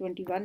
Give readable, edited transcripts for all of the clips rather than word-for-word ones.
21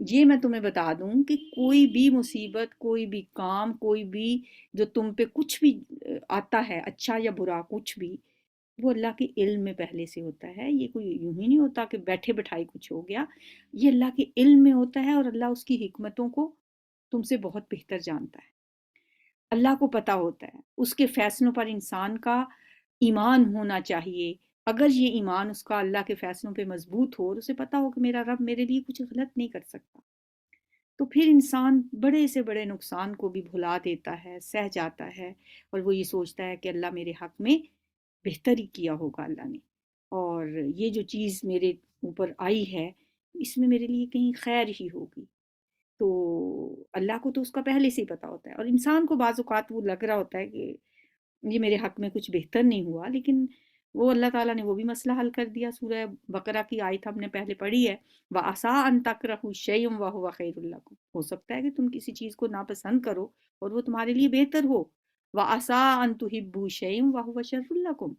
یہ میں تمہیں بتا دوں کہ کوئی بھی مصیبت، کوئی بھی کام، کوئی بھی جو تم پہ کچھ بھی آتا ہے، اچھا یا برا کچھ بھی، وہ اللہ کے علم میں پہلے سے ہوتا ہے۔ یہ کوئی یوں ہی نہیں ہوتا کہ بیٹھے بٹھائی کچھ ہو گیا، یہ اللہ کے علم میں ہوتا ہے، اور اللہ اس کی حکمتوں کو تم سے بہت بہتر جانتا ہے۔ اللہ کو پتہ ہوتا ہے، اس کے فیصلوں پر انسان کا ایمان ہونا چاہیے۔ اگر یہ ایمان اس کا اللہ کے فیصلوں پہ مضبوط ہو اور اسے پتہ ہو کہ میرا رب میرے لیے کچھ غلط نہیں کر سکتا، تو پھر انسان بڑے سے بڑے نقصان کو بھی بھلا دیتا ہے، سہ جاتا ہے، اور وہ یہ سوچتا ہے کہ اللہ میرے حق میں بہتر ہی کیا ہوگا اللہ نے، اور یہ جو چیز میرے اوپر آئی ہے اس میں میرے لیے کہیں خیر ہی ہوگی۔ تو اللہ کو تو اس کا پہلے سے ہی پتا ہوتا ہے، اور انسان کو بعض اوقات وہ لگ رہا ہوتا ہے کہ یہ میرے حق میں کچھ بہتر نہیں ہوا، لیکن وہ اللہ تعالیٰ نے وہ بھی مسئلہ حل کر دیا۔ سورہ بقرہ کی آیت ہم نے پہلے پڑھی ہے، وَعَسَىٰ أَن تَكْرَهُوا شَيْئًا وَهُوَ خَيْرٌ لَكُمْ، ہو سکتا ہے کہ تم کسی چیز کو ناپسند کرو اور وہ تمہارے لیے بہتر ہو، وَعَسَىٰ أَن تُحِبُّوا شَيْئًا وَهُوَ شَرٌّ لَكُمْ،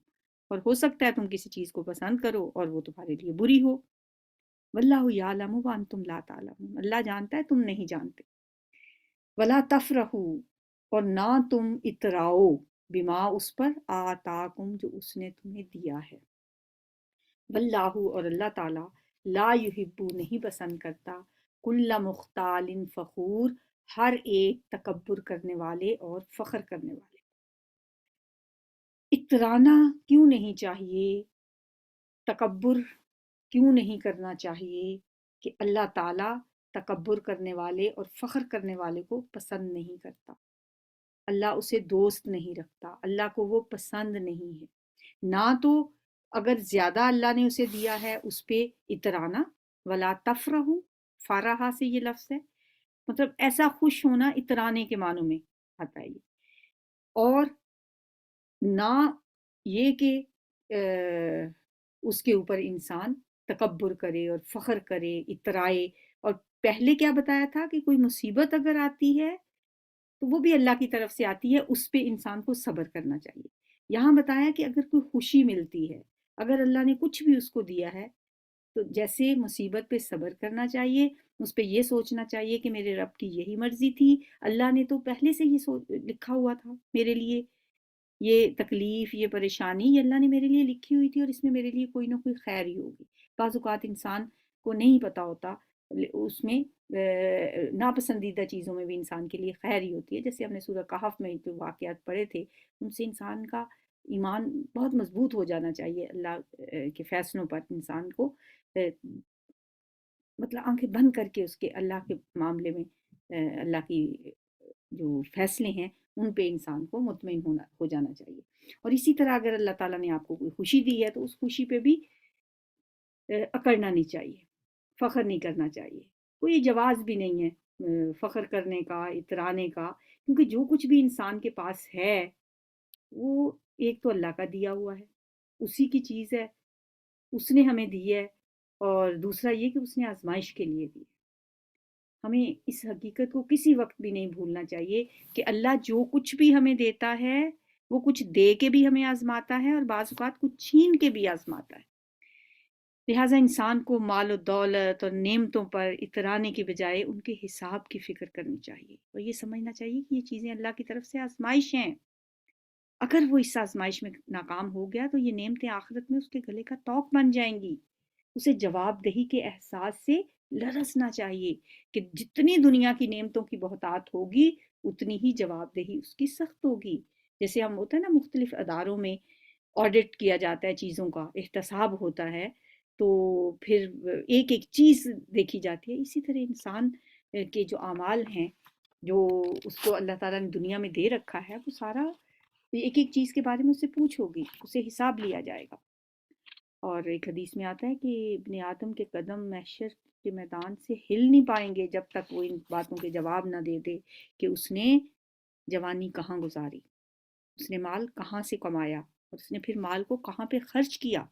اور ہو سکتا ہے تم کسی چیز کو پسند کرو اور وہ تمہارے لیے بری ہو۔ وَاللَّهُ يَعْلَمُ وَأَنتُمْ لَا تَعْلَمُونَ، اللہ جانتا ہے، تم نہیں جانتے۔ ولا تفرحوا، اور نہ تم اتراؤ، بما اس پر آتاکم جو اس نے تمہیں دیا ہے۔ واللہ، اور اللہ تعالیٰ، لا یحب نہیں پسند کرتا، کل مختال فخور، ہر ایک تکبر کرنے والے اور فخر کرنے والے۔ اترانا کیوں نہیں چاہیے، تکبر کیوں نہیں کرنا چاہیے؟ کہ اللہ تعالیٰ تکبر کرنے والے اور فخر کرنے والے کو پسند نہیں کرتا، اللہ اسے دوست نہیں رکھتا، اللہ کو وہ پسند نہیں ہے۔ نہ تو اگر زیادہ اللہ نے اسے دیا ہے اس پہ اترانا، ولا تفرحوا، فارحہ سے یہ لفظ ہے، مطلب ایسا خوش ہونا اترانے کے معنوں میں آتا ہے یہ، اور نہ یہ کہ اس کے اوپر انسان تکبر کرے اور فخر کرے، اترائے۔ اور پہلے کیا بتایا تھا کہ کوئی مصیبت اگر آتی ہے تو وہ بھی اللہ کی طرف سے آتی ہے، اس پہ انسان کو صبر کرنا چاہیے۔ یہاں بتایا کہ اگر کوئی خوشی ملتی ہے، اگر اللہ نے کچھ بھی اس کو دیا ہے، تو جیسے مصیبت پہ صبر کرنا چاہیے، اس پہ یہ سوچنا چاہیے کہ میرے رب کی یہی مرضی تھی، اللہ نے تو پہلے سے ہی لکھا ہوا تھا میرے لیے، یہ تکلیف، یہ پریشانی، یہ اللہ نے میرے لیے لکھی ہوئی تھی، اور اس میں میرے لیے کوئی نہ کوئی خیر ہی ہوگی۔ بعض اوقات انسان کو نہیں پتا ہوتا، اس میں ناپسندیدہ چیزوں میں بھی انسان کے لیے خیر ہی ہوتی ہے، جیسے ہم نے سورہ کہف میں جو واقعات پڑھے تھے، ان سے انسان کا ایمان بہت مضبوط ہو جانا چاہیے۔ اللہ کے فیصلوں پر انسان کو مطلب آنکھیں بند کر کے اس کے اللہ کے معاملے میں اللہ کی جو فیصلے ہیں ان پہ انسان کو مطمئن ہو جانا چاہیے۔ اور اسی طرح اگر اللہ تعالیٰ نے آپ کو کوئی خوشی دی ہے تو اس خوشی پہ بھی اکڑنا نہیں چاہیے، فخر نہیں کرنا چاہیے، کوئی جواز بھی نہیں ہے فخر کرنے کا، اترانے کا، کیونکہ جو کچھ بھی انسان کے پاس ہے وہ ایک تو اللہ کا دیا ہوا ہے، اسی کی چیز ہے، اس نے ہمیں دی ہے، اور دوسرا یہ کہ اس نے آزمائش کے لیے دی ہے۔ ہمیں اس حقیقت کو کسی وقت بھی نہیں بھولنا چاہیے کہ اللہ جو کچھ بھی ہمیں دیتا ہے وہ کچھ دے کے بھی ہمیں آزماتا ہے، اور بعض اوقات کچھ چھین کے بھی آزماتا ہے۔ لہٰذا انسان کو مال و دولت اور نعمتوں پر اترانے کی بجائے ان کے حساب کی فکر کرنی چاہیے، اور یہ سمجھنا چاہیے کہ یہ چیزیں اللہ کی طرف سے آزمائش ہیں۔ اگر وہ اس آزمائش میں ناکام ہو گیا تو یہ نعمتیں آخرت میں اس کے گلے کا توق بن جائیں گی۔ اسے جواب دہی کے احساس سے لرزنا چاہیے کہ جتنی دنیا کی نعمتوں کی بہتات ہوگی اتنی ہی جواب دہی اس کی سخت ہوگی۔ جیسے ہم ہوتا ہے نا، مختلف اداروں میں آڈٹ کیا جاتا ہے، چیزوں کا احتساب ہوتا ہے، تو پھر ایک ایک چیز دیکھی جاتی ہے، اسی طرح انسان کے جو اعمال ہیں، جو اس کو اللہ تعالیٰ نے دنیا میں دے رکھا ہے، وہ سارا ایک ایک چیز کے بارے میں اس سے پوچھ ہوگی، اسے حساب لیا جائے گا۔ اور ایک حدیث میں آتا ہے کہ ابن آدم کے قدم محشر کے میدان سے ہل نہیں پائیں گے جب تک وہ ان باتوں کے جواب نہ دے دے کہ اس نے جوانی کہاں گزاری، اس نے مال کہاں سے کمایا، اور اس نے پھر مال کو کہاں پہ خرچ کیا۔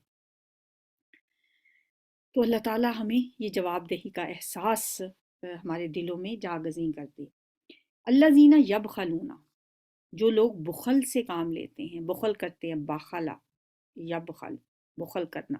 تو اللہ تعالیٰ ہمیں یہ جواب دہی کا احساس ہمارے دلوں میں جاگزیں کر دے۔ اللہ زینہ یب خلونا، جو لوگ بخل سے کام لیتے ہیں، بخل کرتے ہیں، باخلا، یب خل، بخل کرنا،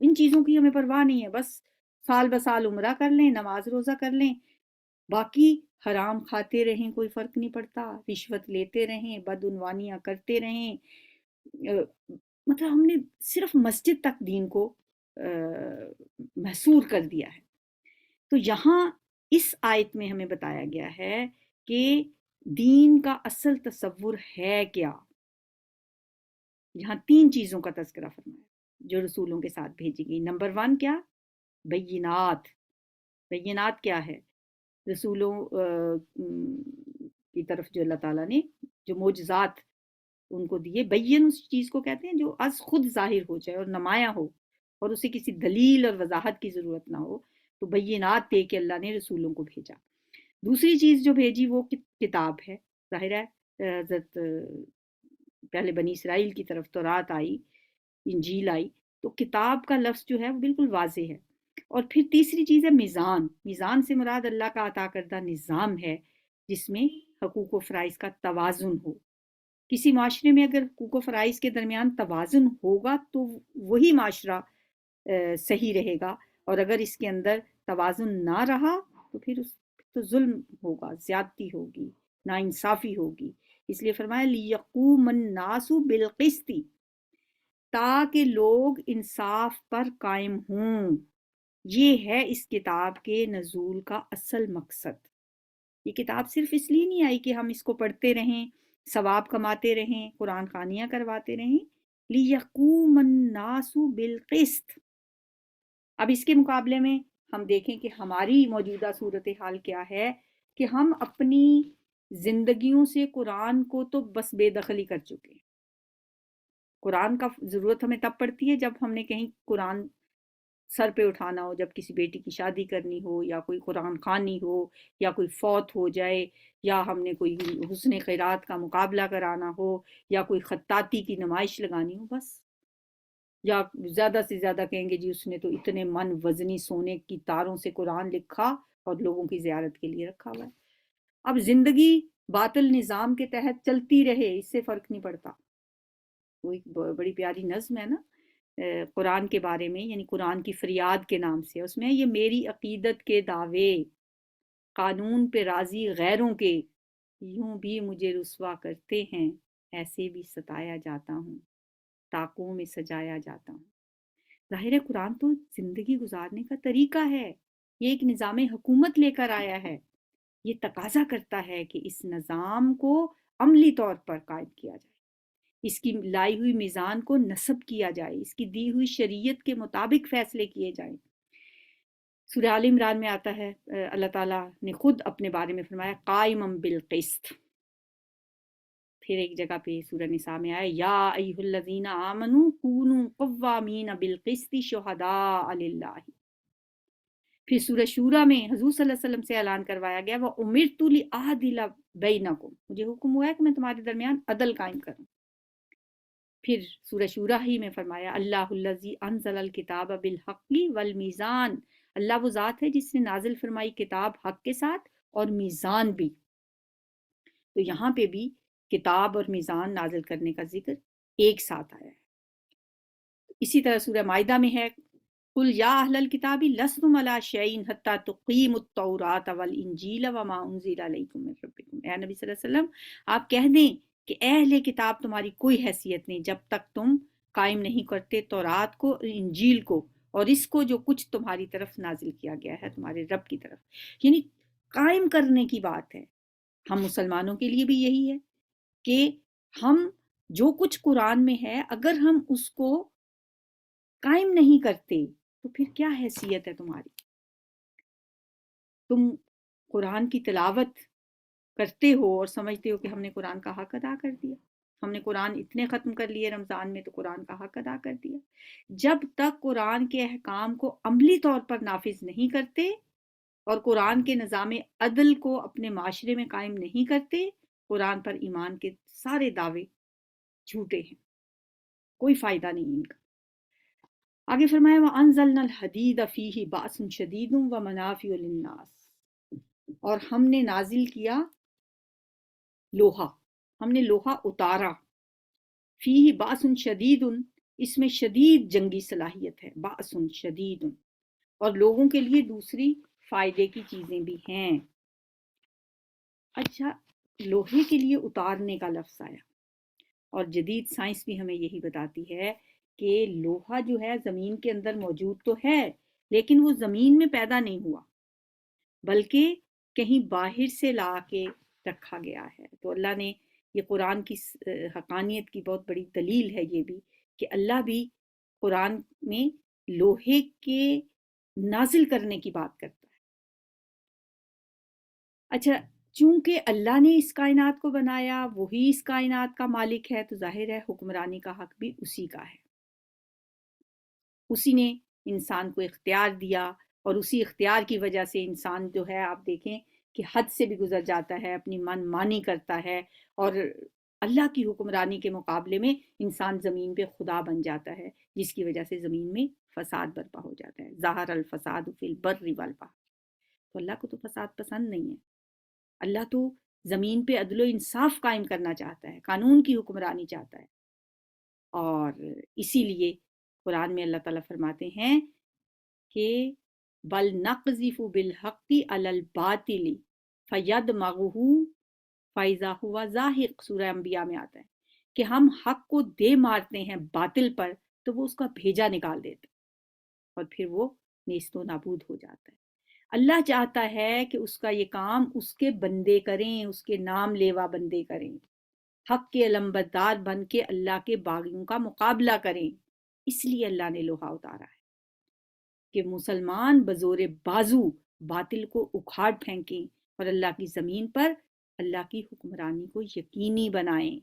ان چیزوں کی ہمیں پرواہ نہیں ہے، بس سال بسال عمرہ کر لیں، نماز روزہ کر لیں، باقی حرام کھاتے رہیں کوئی فرق نہیں پڑتا، رشوت لیتے رہیں، بدعنوانیاں کرتے رہیں، مطلب ہم نے صرف مسجد تک دین کو محصور کر دیا ہے۔ تو یہاں اس آیت میں ہمیں بتایا گیا ہے کہ دین کا اصل تصور ہے کیا۔ یہاں 3 چیزوں کا تذکرہ فرمایا جو رسولوں کے ساتھ بھیجی گئی۔ نمبر 1 کیا؟ بینات۔ بینات کیا ہے؟ رسولوں کی طرف جو اللہ تعالیٰ نے جو معجزات ان کو دیے، بین اس چیز کو کہتے ہیں جو از خود ظاہر ہو جائے اور نمایاں ہو اور اسے کسی دلیل اور وضاحت کی ضرورت نہ ہو، تو بینات دے کے اللہ نے رسولوں کو بھیجا۔ دوسری چیز جو بھیجی وہ کتاب ہے، ظاہر ہے حضرت پہلے بنی اسرائیل کی طرف تورات آئی، انجیل آئی، تو کتاب کا لفظ جو ہے وہ بالکل واضح ہے۔ اور پھر تیسری چیز ہے میزان۔ میزان سے مراد اللہ کا عطا کردہ نظام ہے جس میں حقوق و فرائض کا توازن ہو۔ کسی معاشرے میں اگر حقوق و فرائض کے درمیان توازن ہوگا تو وہی معاشرہ صحیح رہے گا، اور اگر اس کے اندر توازن نہ رہا تو پھر تو ظلم ہوگا، زیادتی ہوگی، ناانصافی ہوگی۔ اس لیے فرمایا لیقوم الناس بالقسط، تاکہ لوگ انصاف پر قائم ہوں۔ یہ ہے اس کتاب کے نزول کا اصل مقصد۔ یہ کتاب صرف اس لیے نہیں آئی کہ ہم اس کو پڑھتے رہیں، ثواب کماتے رہیں، قرآن خوانیاں کرواتے رہیں۔ لیقوم الناس بالقسط۔ اب اس کے مقابلے میں ہم دیکھیں کہ ہماری موجودہ صورتحال کیا ہے کہ ہم اپنی زندگیوں سے قرآن کو تو بس بے دخلی کر چکے ہیں۔ قرآن کا ضرورت ہمیں تب پڑتی ہے جب ہم نے کہیں قرآن سر پہ اٹھانا ہو، جب کسی بیٹی کی شادی کرنی ہو، یا کوئی قرآن خوانی ہو، یا کوئی فوت ہو جائے، یا ہم نے کوئی حسن قرات کا مقابلہ کرانا ہو، یا کوئی خطاطی کی نمائش لگانی ہو، بس۔ یا زیادہ سے زیادہ کہیں گے جی اس نے تو اتنے من وزنی سونے کی تاروں سے قرآن لکھا اور لوگوں کی زیارت کے لیے رکھا ہوا ہے۔ اب زندگی باطل نظام کے تحت چلتی رہے، اس سے فرق نہیں پڑتا۔ وہ ایک بڑی پیاری نظم ہے نا قرآن کے بارے میں، یعنی قرآن کی فریاد کے نام سے، اس میں یہ میری عقیدت کے دعوے قانون پہ راضی غیروں کے، یوں بھی مجھے رسوا کرتے ہیں، ایسے بھی ستایا جاتا ہوں، طاقوں میں سجایا جاتا ہوں۔ ظاہر ہے قرآن تو زندگی گزارنے کا طریقہ ہے، یہ ایک نظام حکومت لے کر آیا ہے۔ یہ تقاضا کرتا ہے کہ اس نظام کو عملی طور پر قائم کیا جائے، اس کی لائی ہوئی میزان کو نصب کیا جائے، اس کی دی ہوئی شریعت کے مطابق فیصلے کیے جائیں۔ سورہ آل عمران میں آتا ہے اللہ تعالیٰ نے خود اپنے بارے میں فرمایا قائما بالقسط۔ پھر ایک جگہ پہ سورہ نساء میں آیا یا ایھا الذین آمنوا کونوا قوامین بالقسط شہداء للہ۔ پھر سورہ شورى میں حضور صلی اللہ علیہ وسلم سے اعلان کروایا گیا وَأُمِرْتُ لِأَعْدِلَ بَيْنَكُمْ، مجھے حکم ہوا ہے کہ میں تمہارے درمیان عدل قائم کروں۔ پھر سورہ شورى ہی میں فرمایا اللہ الذی انزل الکتاب بالحق والمیزان، اللہ وہ ذات ہے جس نے نازل فرمائی کتاب حق کے ساتھ اور میزان بھی۔ تو یہاں پہ بھی کتاب اور میزان نازل کرنے کا ذکر ایک ساتھ آیا ہے۔ اسی طرح سورہ مائدہ میں ہے قل یا اہل الکتاب لستم علی شیء حتی تقیموا التوراۃ والانجیل وما انزل الیکم من ربکم، اے نبی صلی اللہ علیہ وسلم آپ کہہ دیں کہ اے اہل کتاب تمہاری کوئی حیثیت نہیں جب تک تم قائم نہیں کرتے تورات کو اور انجیل کو اور اس کو جو کچھ تمہاری طرف نازل کیا گیا ہے تمہارے رب کی طرف، یعنی قائم کرنے کی بات ہے۔ ہم مسلمانوں کے لیے بھی یہی ہے کہ ہم جو کچھ قرآن میں ہے اگر ہم اس کو قائم نہیں کرتے تو پھر کیا حیثیت ہے تمہاری؟ تم قرآن کی تلاوت کرتے ہو اور سمجھتے ہو کہ ہم نے قرآن کا حق ادا کر دیا، ہم نے قرآن اتنے ختم کر لیے رمضان میں تو قرآن کا حق ادا کر دیا۔ جب تک قرآن کے احکام کو عملی طور پر نافذ نہیں کرتے اور قرآن کے نظام عدل کو اپنے معاشرے میں قائم نہیں کرتے، قرآن پر ایمان کے سارے دعوے جھوٹے ہیں، کوئی فائدہ نہیں ان کا۔ آگے فرمایا وَأَنزَلْنَا الْحَدِيدَ فِيهِ بَأْسٌ شَدِيدٌ وَمَنَافِعُ لِلنَّاسِ، اور ہم نے نازل کیا لوہا، ہم نے لوہا اتارا، فِيهِ بَأْسٌ شَدِيدٌ، اس میں شدید جنگی صلاحیت ہے، باسن شدید، اور لوگوں کے لیے دوسری فائدے کی چیزیں بھی ہیں۔ اچھا، لوہے کے لیے اتارنے کا لفظ آیا، اور جدید سائنس بھی ہمیں یہی بتاتی ہے کہ لوہا جو ہے زمین کے اندر موجود تو ہے، لیکن وہ زمین میں پیدا نہیں ہوا، بلکہ کہیں باہر سے لا کے رکھا گیا ہے۔ تو اللہ نے یہ قرآن کی حقانیت کی بہت بڑی دلیل ہے یہ بھی، کہ اللہ بھی قرآن میں لوہے کے نازل کرنے کی بات کرتا ہے۔ اچھا، چونکہ اللہ نے اس کائنات کو بنایا، وہی اس کائنات کا مالک ہے، تو ظاہر ہے حکمرانی کا حق بھی اسی کا ہے۔ اسی نے انسان کو اختیار دیا، اور اسی اختیار کی وجہ سے انسان جو ہے، آپ دیکھیں کہ حد سے بھی گزر جاتا ہے، اپنی من مانی کرتا ہے، اور اللہ کی حکمرانی کے مقابلے میں انسان زمین پہ خدا بن جاتا ہے، جس کی وجہ سے زمین میں فساد برپا ہو جاتا ہے۔ ظاہر الفساد فی البر والبحر۔ تو اللہ کو تو فساد پسند نہیں ہے۔ اللہ تو زمین پہ عدل و انصاف قائم کرنا چاہتا ہے، قانون کی حکمرانی چاہتا ہے، اور اسی لیے قرآن میں اللہ تعالیٰ فرماتے ہیں کہ بل نقذف بالحق علی الباطل فیدمغہ فاذا ہوا زاہق، سورہ انبیاء میں آتا ہے کہ ہم حق کو دے مارتے ہیں باطل پر، تو وہ اس کا بھیجا نکال دیتا ہے، اور پھر وہ نیست و نابود ہو جاتا ہے۔ اللہ چاہتا ہے کہ اس کا یہ کام اس کے بندے کریں، اس کے نام لیوا بندے کریں، حق کے علمبردار بن کے اللہ کے باغیوں کا مقابلہ کریں۔ اس لیے اللہ نے لوہا اتارا ہے کہ مسلمان بزور بازو باطل کو اکھاڑ پھینکیں، اور اللہ کی زمین پر اللہ کی حکمرانی کو یقینی بنائیں۔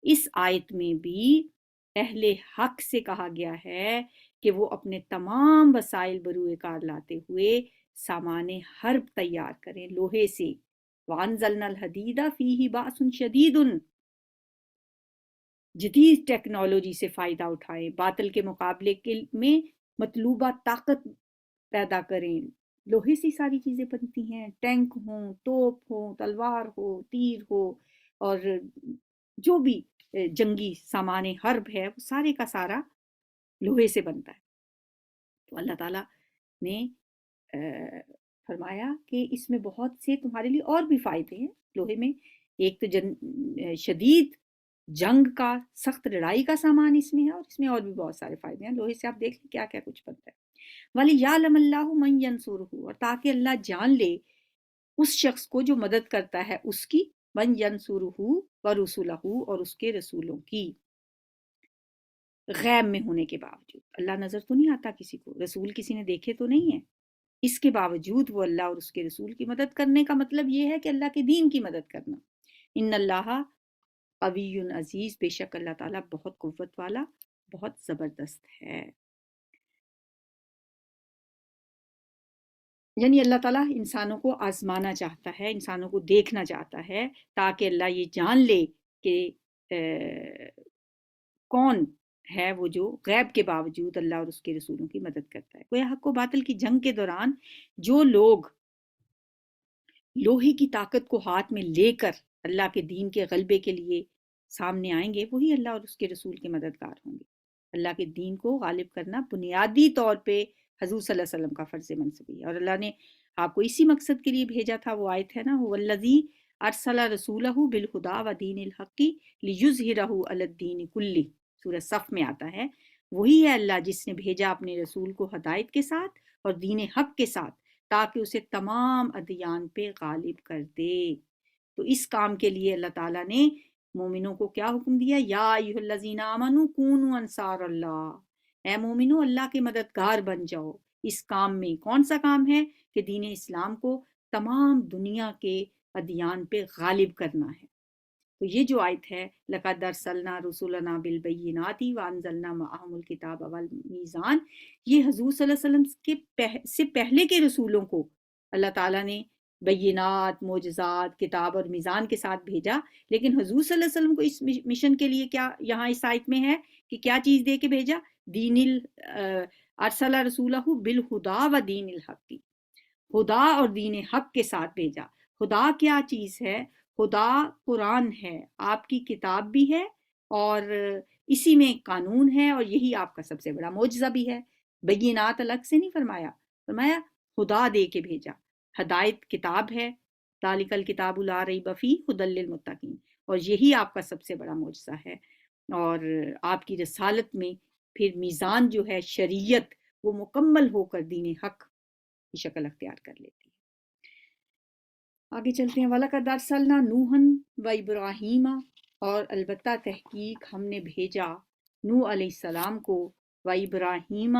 اس آیت میں بھی اہل حق سے کہا گیا ہے کہ وہ اپنے تمام وسائل بروئے کار لاتے ہوئے سامان حرب تیار کریں لوہے سے۔ وَأَنزَلْنَا الْحَدِيدَ فِيهِ بَأْسٌ شَدِيدٌ، جدید ٹیکنالوجی سے فائدہ اٹھائیں، باطل کے مقابلے میں مطلوبہ طاقت پیدا کریں۔ لوہے سے ساری چیزیں بنتی ہیں، ٹینک ہوں، توپ ہو، تلوار ہو، تیر ہو، اور جو بھی جنگی سامان حرب ہے، وہ سارے کا سارا لوہے سے بنتا ہے۔ تو اللہ تعالیٰ نے فرمایا کہ اس میں بہت سے تمہارے لیے اور بھی فائدے ہیں لوہے میں۔ ایک تو شدید جنگ کا، سخت لڑائی کا سامان اس میں ہے، اور اس میں اور بھی بہت سارے فائدے ہیں لوہے سے۔ آپ دیکھ لیں کیا کیا کچھ بنتا ہے۔ وَلِيَعْلَمَ اللَّهُ مَن يَنْصُرُهُ، اور تاکہ اللہ جان لے اس شخص کو جو مدد کرتا ہے اس کی، مَن يَنْصُرُهُ وَرُسُلَهُ، اور اس کے رسولوں کی۔ غیب میں ہونے کے باوجود اللہ نظر تو نہیں آتا کسی کو، رسول کسی نے دیکھے تو نہیں ہے، اس کے باوجود وہ اللہ اور اس کے رسول کی مدد کرنے کا مطلب یہ ہے کہ اللہ کے دین کی مدد کرنا۔ ان اللہ قوی عزیز، بے شک اللہ تعالیٰ بہت قوت والا، بہت زبردست ہے۔ یعنی اللہ تعالیٰ انسانوں کو آزمانا چاہتا ہے، انسانوں کو دیکھنا چاہتا ہے، تاکہ اللہ یہ جان لے کہ کون ہے وہ جو غیب کے باوجود اللہ اور اس کے رسولوں کی مدد کرتا ہے۔ کوئی حق و باطل کی جنگ کے دوران جو لوگ لوہے کی طاقت کو ہاتھ میں لے کر اللہ کے دین کے غلبے کے لیے سامنے آئیں گے، وہی اللہ اور اس کے رسول کے مددگار ہوں گے۔ اللہ کے دین کو غالب کرنا بنیادی طور پہ حضور صلی اللہ علیہ وسلم کا فرض منصبی ہے، اور اللہ نے آپ کو اسی مقصد کے لیے بھیجا تھا۔ وہ آیت ہے نا، وَالَّذِي أَرْسَلَ رَسُولَهُ بِالْهُدَىٰ وَدِينِ الْحَقِّ لِيُظْهِرَهُ عَلَى الدِّينِ كُلِّهِ، سورہ صف میں آتا ہے، وہی ہے اللہ جس نے بھیجا اپنے رسول کو ہدایت کے ساتھ اور دین حق کے ساتھ، تاکہ اسے تمام ادیان پہ غالب کر دے۔ تو اس کام کے لیے اللہ تعالیٰ نے مومنوں کو کیا حکم دیا؟ یا ایھا الذین آمنوا کونوا انصار اللہ، اے مومنو اللہ کے مددگار بن جاؤ اس کام میں۔ کون سا کام ہے؟ کہ دین اسلام کو تمام دنیا کے ادیان پہ غالب کرنا ہے۔ تو یہ جو آیت ہے، لَقَدْ أَرْسَلْنَا رُسُلَنَا بِالْبَيِّنَاتِ وَأَنزَلْنَا مَعَهُمُ الْكِتَابَ وَالْمِيزَانَ، یہ حضور صلی اللہ علیہ وسلم سے پہلے کے رسولوں کو اللہ تعالیٰ نے بینات، معجزات، کتاب اور میزان کے ساتھ بھیجا، لیکن حضور صلی اللہ علیہ وسلم کو اس مشن کے لیے کیا یہاں اس آیت میں ہے کہ کیا چیز دے کے بھیجا؟ ارسل رسولہ بالہدیٰ و دین الحق، خدا اور دین حق کے ساتھ بھیجا۔ خدا کیا چیز ہے؟ خدا قرآن ہے، آپ کی کتاب بھی ہے، اور اسی میں قانون ہے اور یہی آپ کا سب سے بڑا معجزہ بھی ہے. بینات الگ سے نہیں فرمایا، فرمایا خدا دے کے بھیجا. ہدایت کتاب ہے، ذالک الکتاب لا ریب فیہ ھدی للمتقین، اور یہی آپ کا سب سے بڑا معجزہ ہے. اور آپ کی رسالت میں پھر میزان جو ہے شریعت وہ مکمل ہو کر دین حق کی شکل اختیار کر لیتی ہے. آگے چلتے ہیں. وَلَقَدْ أَرْسَلْنَا نُوحًا وَإِبْرَاهِيمَ، اور البتہ تحقیق ہم نے بھیجا نوح علیہ السلام کو، وَإِبْرَاهِيمَ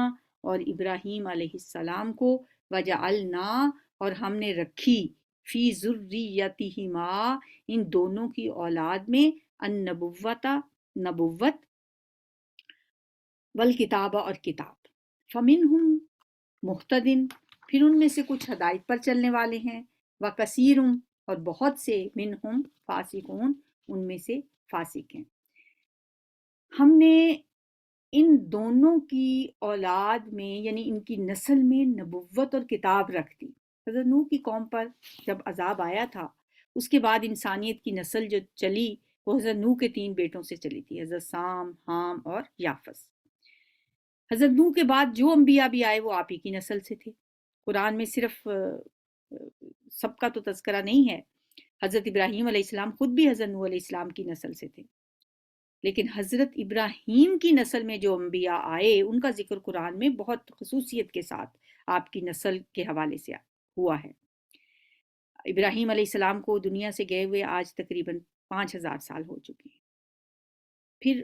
اور ابراہیم علیہ السلام کو، وَجَعَلْنَا اور ہم نے رکھی، فی ذُرِّيَّتِهِمَا ان دونوں کی اولاد میں، النبوۃ نبوت، والکتاب اور کتاب. فمنہم مہتدن پھر ان میں سے کچھ ہدایت پر چلنے والے ہیں، وکثیر اور بہت سے، منہم فاسقون ان میں سے فاسق ہیں. ہم نے ان دونوں کی اولاد میں یعنی ان کی نسل میں نبوت اور کتاب رکھ دی. حضرت نوح کی قوم پر جب عذاب آیا تھا اس کے بعد انسانیت کی نسل جو چلی وہ حضرت نوح کے 3 بیٹوں سے چلی تھی، حضرت سام، حام اور یافس. حضرت نوح کے بعد جو انبیاء بھی آئے وہ آپ ہی کی نسل سے تھے. قرآن میں صرف سب کا تو تذکرہ نہیں ہے. حضرت ابراہیم علیہ السلام خود بھی حضرت نوح علیہ السلام کی نسل سے تھے، لیکن حضرت ابراہیم کی نسل میں جو انبیاء آئے ان کا ذکر قرآن میں بہت خصوصیت کے ساتھ آپ کی نسل کے حوالے سے ہوا ہے. ابراہیم علیہ السلام کو دنیا سے گئے ہوئے آج تقریباً 5000 سال ہو چکے ہیں. پھر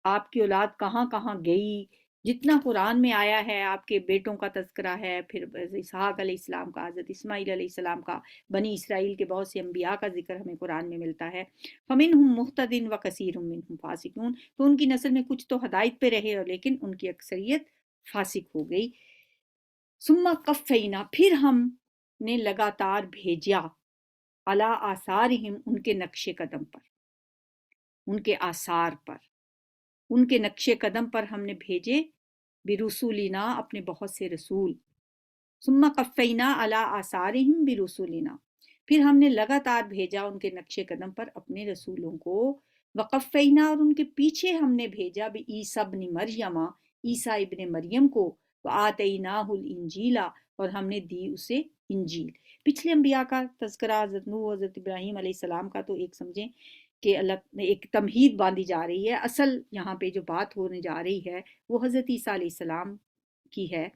آپ کی اولاد کہاں کہاں گئی، جتنا قرآن میں آیا ہے آپ کے بیٹوں کا تذکرہ ہے، پھر اسحاق علیہ السلام کا، حضرت اسماعیل علیہ السلام کا، بنی اسرائیل کے بہت سے انبیاء کا ذکر ہمیں قرآن میں ملتا ہے. فَمِنْهُمْ مُهْتَدٍ وَكَثِيرٌ مِّنْهُمْ فَاسِقُونَ، تو ان کی نسل میں کچھ تو ہدایت پہ رہے اور لیکن ان کی اکثریت فاسق ہو گئی. ثُمَّ قَفَّيْنَا پھر ہم نے لگاتار بھیجا، عَلَىٰ آثَارِهِمْ ان کے نقش قدم پر، ان کے آثار پر، ان کے نقش قدم پر ہم نے بھیجے، برسولنا اپنے بہت سے رسول. ثم قفینا علی آثارہم برسولنا پھر ہم نے لگاتار بھیجا ان کے نقش قدم پر اپنے رسولوں کو. وقفینا اور ان کے پیچھے ہم نے بھیجا بعیسی ابن مریم، عیسیٰ ابن مریم کو، وآتیناہ الانجیل اور ہم نے دی اسے انجیل. پچھلے انبیاء کا تذکرہ حضرت نوح، حضرت ابراہیم علیہ السلام کا تو ایک سمجھیں کہ اللہ نے ایک تمہید باندھی جا رہی ہے. اصل یہاں پہ جو بات ہونے جا رہی ہے وہ حضرت عیسیٰ علیہ السلام کی ہے.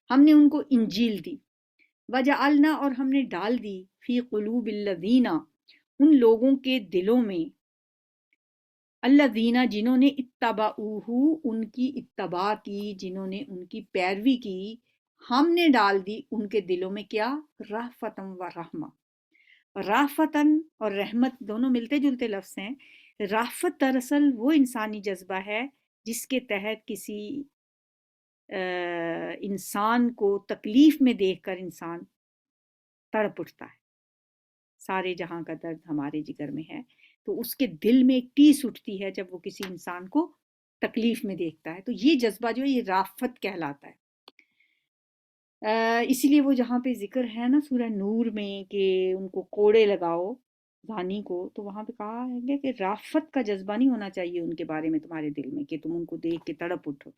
ہم نے ان کو انجیل دی. وجعلنا اور ہم نے ڈال دی، فی قلوب الذین ان لوگوں کے دلوں میں، الذین جنہوں نے اتبعوہ ان کی اتباع کی، جنہوں نے ان کی پیروی کی، ہم نے ڈال دی ان کے دلوں میں کیا، رأفتً و رحمہ. رافتن اور رحمت دونوں ملتے جلتے لفظ ہیں. رافت دراصل وہ انسانی جذبہ ہے جس کے تحت کسی انسان کو تکلیف میں دیکھ کر انسان تڑپ اٹھتا ہے. سارے جہاں کا درد ہمارے جگر میں ہے، تو اس کے دل میں ایک ٹیس اٹھتی ہے جب وہ کسی انسان کو تکلیف میں دیکھتا ہے. تو یہ جذبہ جو ہے یہ رافت کہلاتا ہے. اسی لیے وہ جہاں پہ ذکر ہے نا سورہ نور میں کہ ان کو کوڑے لگاؤ زانی کو، تو وہاں پہ کہا ہے کہ رافت کا جذبہ نہیں ہونا چاہیے ان کے بارے میں تمہارے دل میں کہ تم ان کو دیکھ کے تڑپ اٹھو.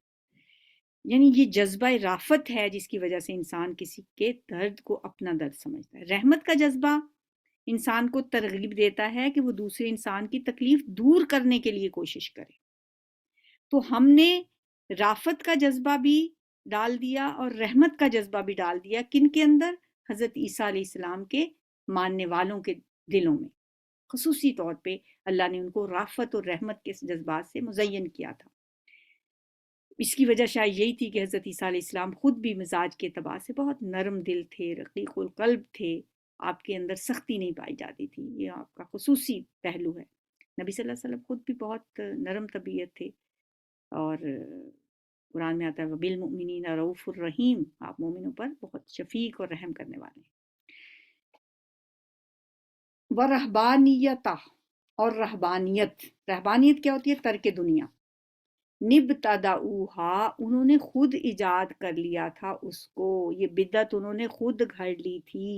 یعنی یہ جذبہ رافت ہے جس کی وجہ سے انسان کسی کے درد کو اپنا درد سمجھتا ہے. رحمت کا جذبہ انسان کو ترغیب دیتا ہے کہ وہ دوسرے انسان کی تکلیف دور کرنے کے لیے کوشش کرے. تو ہم نے رافت کا جذبہ بھی ڈال دیا اور رحمت کا جذبہ بھی ڈال دیا. کن کے اندر؟ حضرت عیسیٰ علیہ السلام کے ماننے والوں کے دلوں میں. خصوصی طور پہ اللہ نے ان کو رافت اور رحمت کے جذبات سے مزین کیا تھا. اس کی وجہ شاید یہی تھی کہ حضرت عیسیٰ علیہ السلام خود بھی مزاج کے اعتبار سے بہت نرم دل تھے، رقیق القلب تھے. آپ کے اندر سختی نہیں پائی جاتی تھی. یہ آپ کا خصوصی پہلو ہے. نبی صلی اللہ علیہ وسلم خود بھی بہت نرم طبیعت تھے، اور قرآن میں آتا ہے وَبِالْمُؤْمِنِينَ رَءُوفٌ الرَّحِيمٌ، آپ مومنوں پر بہت شفیق اور رحم کرنے والے ہیں. وَرَهْبَانِيَّةً اور رہبانیت. رہبانیت کیا ہوتی ہے؟ ترک دنیا. نبتدعوها انہوں نے خود ایجاد کر لیا تھا اس کو، یہ بدعت انہوں نے خود گھڑ لی تھی.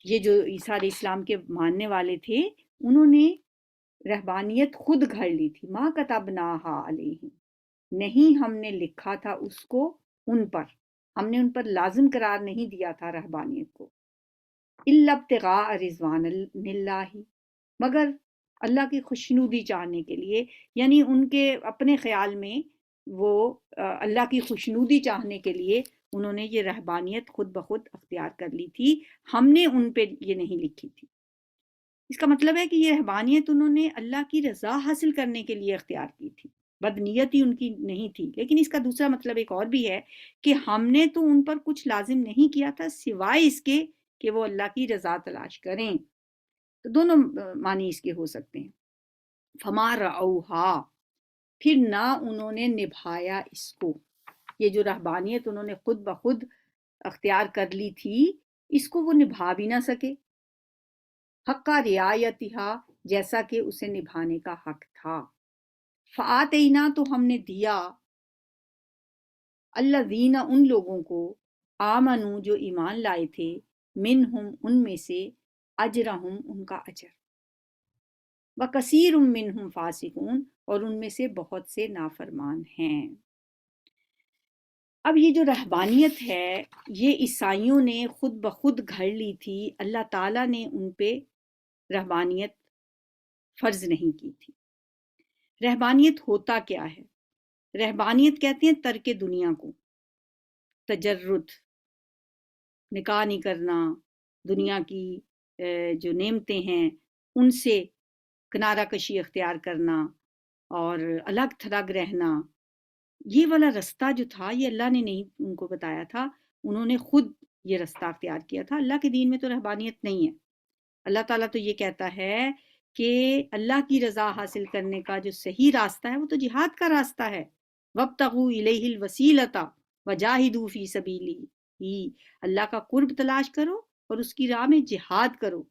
یہ جو عیسیٰ علیہ السلام کے ماننے والے تھے انہوں نے رہبانیت خود گھڑ لی تھی، ما کتبناہا علیہم، نہیں ہم نے لکھا تھا اس کو ان پر، ہم نے ان پر لازم قرار نہیں دیا تھا رہبانیت کو، الا ابتغاء رضوان اللہ، مگر اللہ کی خوشنودی چاہنے کے لیے، یعنی ان کے اپنے خیال میں وہ اللہ کی خوشنودی چاہنے کے لیے انہوں نے یہ رہبانیت خود بخود اختیار کر لی تھی، ہم نے ان پہ یہ نہیں لکھی تھی۔ اس کا مطلب ہے کہ یہ رہبانیت انہوں نے اللہ کی رضا حاصل کرنے کے لیے اختیار کی تھی، بدنیتی ان کی نہیں تھی۔ لیکن اس کا دوسرا مطلب ایک اور بھی ہے کہ ہم نے تو ان پر کچھ لازم نہیں کیا تھا سوائے اس کے کہ وہ اللہ کی رضا تلاش کریں۔ تو دونوں معنی اس کے ہو سکتے ہیں۔ فما رعوہا، پھر نہ انہوں نے نبھایا اس کو، یہ جو رہبانیت انہوں نے خود بخود اختیار کر لی تھی اس کو وہ نبھا بھی نہ سکے، حق رعایتہا، جیسا کہ اسے نبھانے کا حق تھا۔ فآتینا، تو ہم نے دیا، الذین، ان لوگوں کو، آمنو، جو ایمان لائے تھے، منہم، ان میں سے، اجرہم، ان کا اجر، وکثیر منہم فاسقون، اور ان میں سے بہت سے نافرمان ہیں۔ اب یہ جو رہبانیت ہے یہ عیسائیوں نے خود بخود گھڑ لی تھی، اللہ تعالیٰ نے ان پہ رہبانیت فرض نہیں کی تھی۔ رہبانیت ہوتا کیا ہے؟ رہبانیت کہتے ہیں ترک دنیا کو، تجرد، نکاح نہیں کرنا، دنیا کی جو نعمتیں ہیں ان سے کنارہ کشی اختیار کرنا اور الگ تھلگ رہنا، یہ والا رستہ جو تھا یہ اللہ نے نہیں ان کو بتایا تھا، انہوں نے خود یہ رستہ اختیار کیا تھا۔ اللہ کے دین میں تو رہبانیت نہیں ہے۔ اللہ تعالیٰ تو یہ کہتا ہے کہ اللہ کی رضا حاصل کرنے کا جو صحیح راستہ ہے وہ تو جہاد کا راستہ ہے، وَابْتَغُوا إِلَيْهِ الْوَسِيلَةَ وَجَاهِدُوا فِي سَبِيلِهِ، اللہ کا قرب تلاش کرو اور اس کی راہ میں جہاد کرو،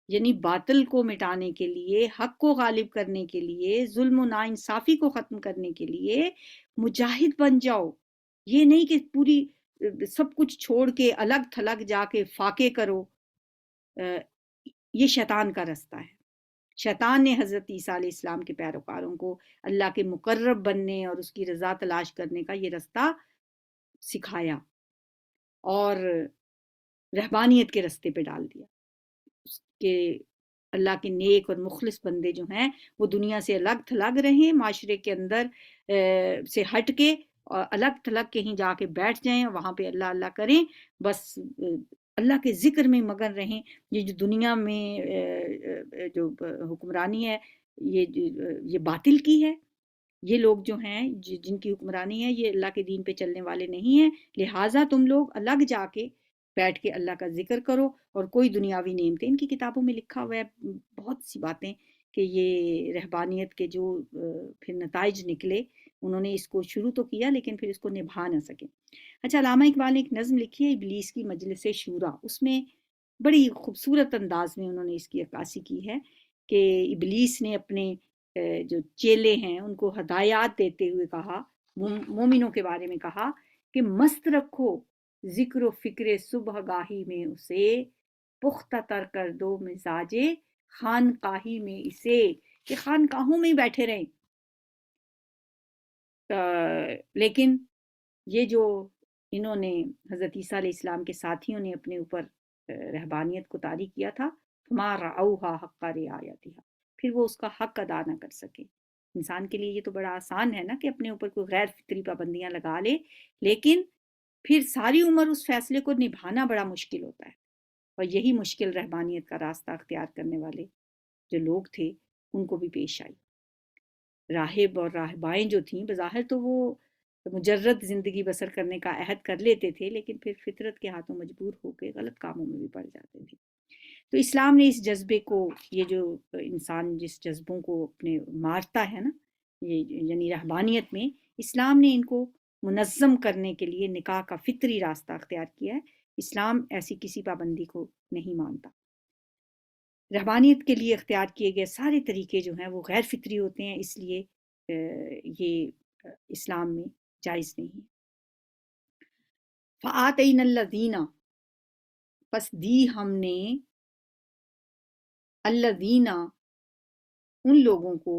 یعنی باطل کو مٹانے کے لیے، حق کو غالب کرنے کے لیے، ظلم و ناانصافی کو ختم کرنے کے لیے مجاہد بن جاؤ۔ یہ نہیں کہ پوری سب کچھ چھوڑ کے الگ تھلگ جا کے فاقے کرو، یہ شیطان کا رستہ ہے۔ شیطان نے حضرت عیسیٰ علیہ السلام کے پیروکاروں کو اللہ کے مقرب بننے اور اس کی رضا تلاش کرنے کا یہ رستہ سکھایا اور رہبانیت کے رستے پہ ڈال دیا کہ اللہ کے نیک اور مخلص بندے جو ہیں وہ دنیا سے الگ تھلگ رہیں، معاشرے کے اندر سے ہٹ کے اور الگ تھلگ کہیں جا کے بیٹھ جائیں، وہاں پہ اللہ اللہ کریں، بس اللہ کے ذکر میں مگن رہیں۔ یہ جو دنیا میں جو حکمرانی ہے یہ باطل کی ہے، یہ لوگ جو ہیں جن کی حکمرانی ہے یہ اللہ کے دین پہ چلنے والے نہیں ہیں، لہٰذا تم لوگ الگ جا کے بیٹھ کے اللہ کا ذکر کرو اور کوئی دنیاوی نعمتیں، ان کی کتابوں میں لکھا ہوا ہے بہت سی باتیں کہ یہ رہبانیت کے جو پھر نتائج نکلے، انہوں نے اس کو شروع تو کیا لیکن پھر اس کو نبھا نہ سکے۔ اچھا، علامہ اقبال نے ایک نظم لکھی ہے ابلیس کی مجلس شورا، اس میں بڑی خوبصورت انداز میں انہوں نے اس کی عکاسی کی ہے کہ ابلیس نے اپنے جو چیلے ہیں ان کو ہدایات دیتے ہوئے کہا، مومنوں کے بارے میں کہا کہ مست رکھو ذکر و فکر صبح گاہی میں اسے، پختہ تر کر دو مزاج خانقاہی میں اسے، کہ خانقاہوں میں ہی بیٹھے رہیں۔ لیکن یہ جو انہوں نے حضرت عیسیٰ علیہ السلام کے ساتھیوں نے اپنے اوپر رہبانیت کو طاری کیا تھا، فما رعوہا حق رعایتہا، پھر وہ اس کا حق ادا نہ کر سکے۔ انسان کے لیے یہ تو بڑا آسان ہے نا کہ اپنے اوپر کوئی غیر فطری پابندیاں لگا لے، لیکن پھر ساری عمر اس فیصلے کو نبھانا بڑا مشکل ہوتا ہے، اور یہی مشکل رہبانیت کا راستہ اختیار کرنے والے جو لوگ تھے ان کو بھی پیش آئی۔ راہب اور راہبائیں جو تھیں بظاہر تو وہ مجرد زندگی بسر کرنے کا عہد کر لیتے تھے، لیکن پھر فطرت کے ہاتھوں مجبور ہو کے غلط کاموں میں بھی پڑ جاتے تھے۔ تو اسلام نے اس جذبے کو، یہ جو انسان جس جذبوں کو اپنے مارتا ہے نا، یہ یعنی رہبانیت میں، اسلام نے ان کو منظم کرنے کے لیے نکاح کا فطری راستہ اختیار کیا ہے۔ اسلام ایسی کسی پابندی کو نہیں مانتا۔ رہبانیت کے لیے اختیار کیے گئے سارے طریقے جو ہیں وہ غیر فطری ہوتے ہیں، اس لیے یہ اسلام میں جائز نہیں ہے۔ فآتینا الذین، پس دی ہم نے، الذین، ان لوگوں کو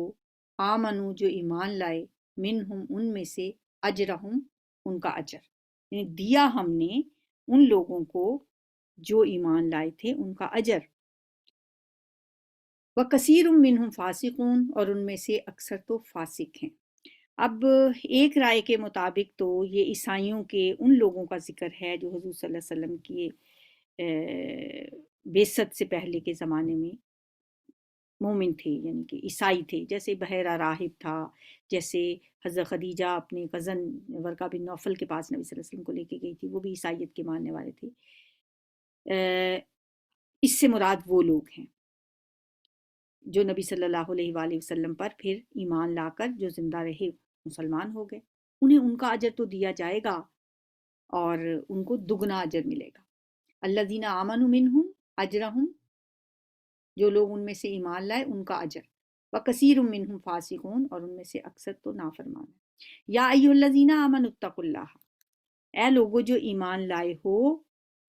آمنو جو ایمان لائے منہم ان میں سے اجرہم ان کا اجر، یعنی دیا ہم نے ان لوگوں کو جو ایمان لائے تھے ان کا اجر۔ وَكَثِيرٌ مِّنْهُمْ فَاسِقُونَ اور ان میں سے اکثر تو فاسق ہیں۔ اب ایک رائے کے مطابق تو یہ عیسائیوں کے ان لوگوں کا ذکر ہے جو حضور صلی اللہ علیہ وسلم کی بعثت سے پہلے کے زمانے میں مومن تھے، یعنی کہ عیسائی تھے، جیسے بحیرہ راہب تھا، جیسے حضرت خدیجہ اپنے کزن ورقہ بن نوفل کے پاس نبی صلی اللہ علیہ وسلم کو لے کے گئی تھی، وہ بھی عیسائیت کے ماننے والے تھے۔ اس سے مراد وہ لوگ ہیں جو نبی صلی اللہ علیہ وآلہ وسلم پر پھر ایمان لا کر جو زندہ رہے، مسلمان ہو گئے، انہیں ان کا اجر تو دیا جائے گا اور ان کو دگنا اجر ملے گا۔ الذین آمنوا منہم اجرہم، جو لوگ ان میں سے ایمان لائے ان کا اجر، وکثیر منہم فاسقون اور ان میں سے اکثر تو نافرمان ہیں۔ یا ایھا الذین آمنوا اتقوا اللہ، اے لوگو جو ایمان لائے ہو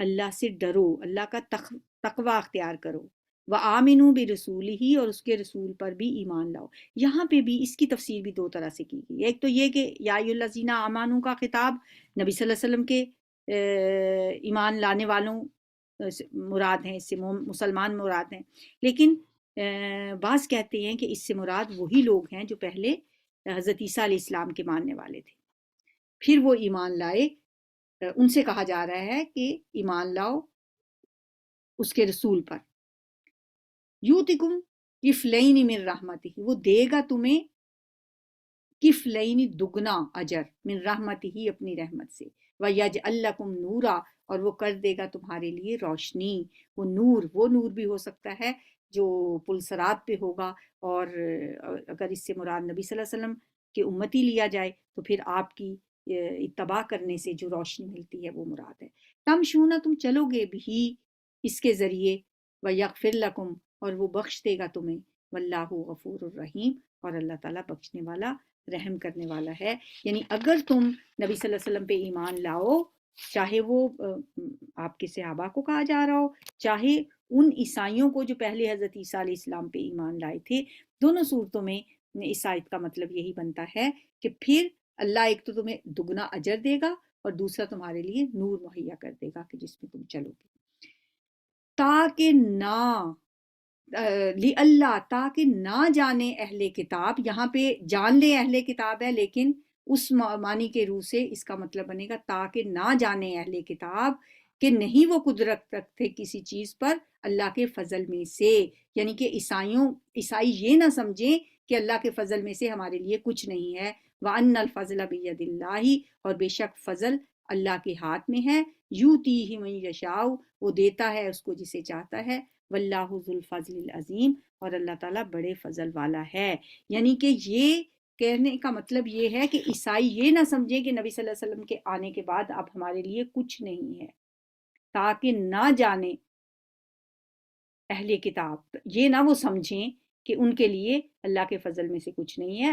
اللہ سے ڈرو، اللہ کا تقوی اختیار کرو، وآمنوا برسولہ اور اس کے رسول پر بھی ایمان لاؤ۔ یہاں پہ بھی اس کی تفسیر بھی دو طرح سے کی گئی، ایک تو یہ کہ یا ایھا الذین آمنوا کا خطاب نبی صلی اللہ علیہ وسلم کے ایمان لانے والوں مراد ہیں، اس سے مسلمان مراد ہیں، لیکن بعض کہتے ہیں کہ اس سے مراد وہی لوگ ہیں جو پہلے حضرت عیسیٰ علیہ السلام کے ماننے والے تھے، پھر وہ ایمان لائے، ان سے کہا جا رہا ہے کہ ایمان لاؤ اس کے رسول پر۔ یوتکم کفلین من رحمتہ، وہ دے گا تمہیں کفلین دگنا اجر من رحمتہ اپنی رحمت سے، ویجعل لکم نورا اور وہ کر دے گا تمہارے لیے روشنی۔ وہ نور بھی ہو سکتا ہے جو پل صراط پہ ہوگا، اور اگر اس سے مراد نبی صلی اللہ علیہ وسلم کی امتی لیا جائے تو پھر آپ کی اتباع کرنے سے جو روشنی ملتی ہے وہ مراد ہے۔ تمشون تم چلو گے بھی اس کے ذریعے، ویغفر لکم اور وہ بخش دے گا تمہیں، واللہ غفور الرحیم اور اللہ تعالیٰ بخشنے والا رحم کرنے والا ہے۔ یعنی اگر تم نبی صلی اللہ علیہ وسلم پہ ایمان لاؤ، چاہے وہ آپ کے صحابہ کو کہا جا رہا ہو، چاہے ان عیسائیوں کو جو پہلے حضرت عیسیٰ علیہ السلام پہ ایمان لائے تھے، دونوں صورتوں میں اس آیت کا مطلب یہی بنتا ہے کہ پھر اللہ ایک تو تمہیں دگنا اجر دے گا اور دوسرا تمہارے لیے نور مہیا کر دے گا کہ جس میں تم چلو گے، تاکہ نہ اللہ تاکہ نہ جانے اہل کتاب، یہاں پہ جان لے اہل کتاب ہے لیکن اس معنی کے روح سے اس کا مطلب بنے گا تاکہ نہ جانے اہل کتاب کہ نہیں وہ قدرت رکھتے کسی چیز پر اللہ کے فضل میں سے، یعنی کہ عیسائی یہ نہ سمجھیں کہ اللہ کے فضل میں سے ہمارے لیے کچھ نہیں ہے، وَأَنَّ الْفَضْلَ بِيَدِ اللَّهِ اور بے شک فضل اللہ کے ہاتھ میں ہے، یُؤْتِیہِ مَن یشاء وہ دیتا ہے اس کو جسے چاہتا ہے، واللہ ذو الفضل العظیم اور اللہ تعالیٰ بڑے فضل والا ہے۔ یعنی کہ یہ کہنے کا مطلب یہ ہے کہ عیسائی یہ نہ سمجھیں کہ نبی صلی اللہ علیہ وسلم کے آنے کے بعد اب ہمارے لیے کچھ نہیں ہے، تاکہ نہ جانے اہل کتاب، یہ نہ وہ سمجھیں کہ ان کے لیے اللہ کے فضل میں سے کچھ نہیں ہے۔